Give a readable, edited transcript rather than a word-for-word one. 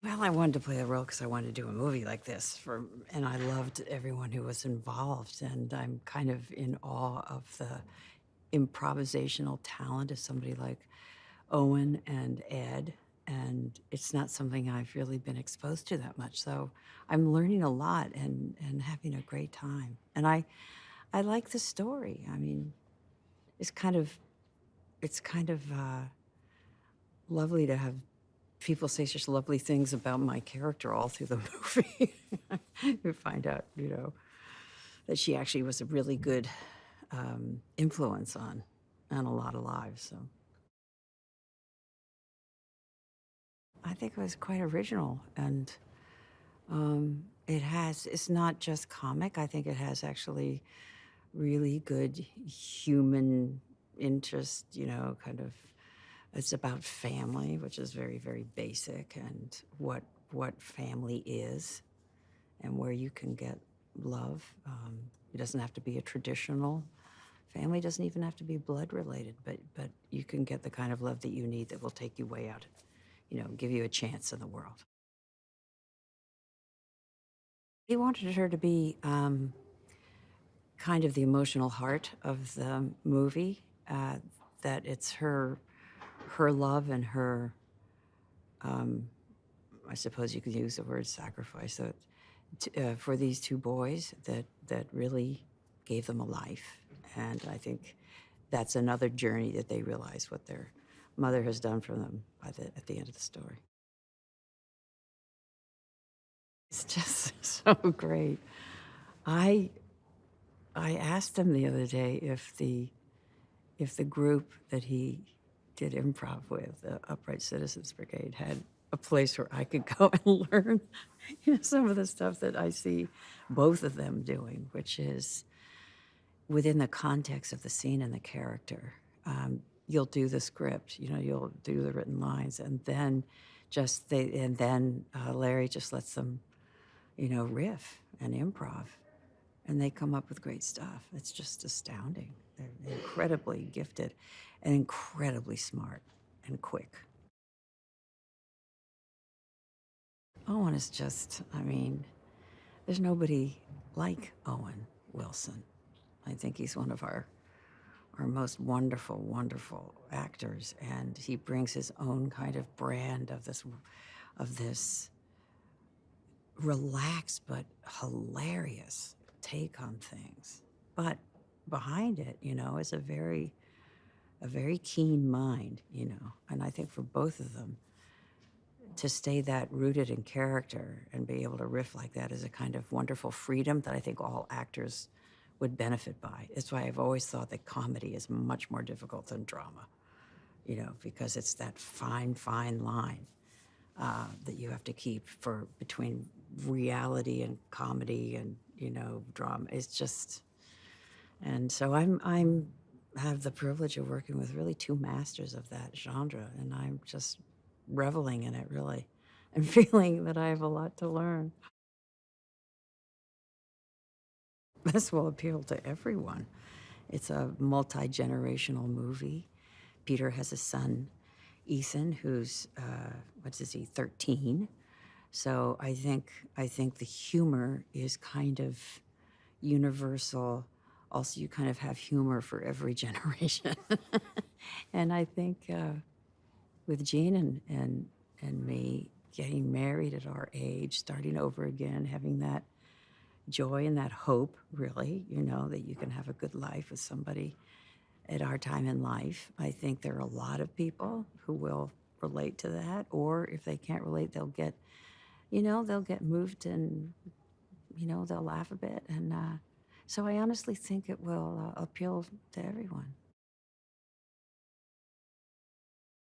Well, I wanted to play the role because I wanted to do a movie like this and I loved everyone who was involved, and I'm kind of in awe of the improvisational talent of somebody like Owen and Ed, and it's not something I've really been exposed to that much, so I'm learning a lot and having a great time. And I like the story. I mean, it's kind of lovely to have people say such lovely things about my character all through the movie. You find out, that she actually was a really good influence on a lot of lives. So I think it was quite original, and it's not just comic. I think it has actually really good human interest, kind of. It's about family, which is very, very basic, and what family is and where you can get love. It doesn't have to be a traditional family, doesn't even have to be blood related, but you can get the kind of love that you need that will take you way out, give you a chance in the world. He wanted her to be kind of the emotional heart of the movie, that it's her love and her, I suppose you could use the word sacrifice, so, for these two boys that really gave them a life. And I think that's another journey that they realize what their mother has done for them at the end of the story. It's just so great. I I asked him the other day if the group that he did improv with, the Upright Citizens Brigade, had a place where I could go and learn, some of the stuff that I see both of them doing, which is within the context of the scene and the character. You'll do the script, you'll do the written lines, and then Larry just lets them, riff and improv, and they come up with great stuff. It's just astounding. They're incredibly gifted and incredibly smart and quick. Owen is just, I mean, there's nobody like Owen Wilson. I think he's one of our most wonderful, wonderful actors, and he brings his own kind of brand of this relaxed but hilarious take on things. But behind it, is a very keen mind, and I think for both of them to stay that rooted in character and be able to riff like that is a kind of wonderful freedom that I think all actors would benefit by. That's why I've always thought that comedy is much more difficult than drama, because it's that fine, fine line that you have to keep between reality and comedy and, drama. It's just, and so I'm have the privilege of working with really two masters of that genre, and I'm just reveling in it, really, and feeling that I have a lot to learn. This will appeal to everyone. It's a multi-generational movie. Peter has a son, Ethan, who's, what is he, 13. So I think the humor is kind of universal. Also, you kind of have humor for every generation. And I think with Jean and me getting married at our age, starting over again, having that joy and that hope, really, that you can have a good life with somebody at our time in life. I think there are a lot of people who will relate to that, or if they can't relate, they'll get moved and, they'll laugh a bit. And so I honestly think it will appeal to everyone.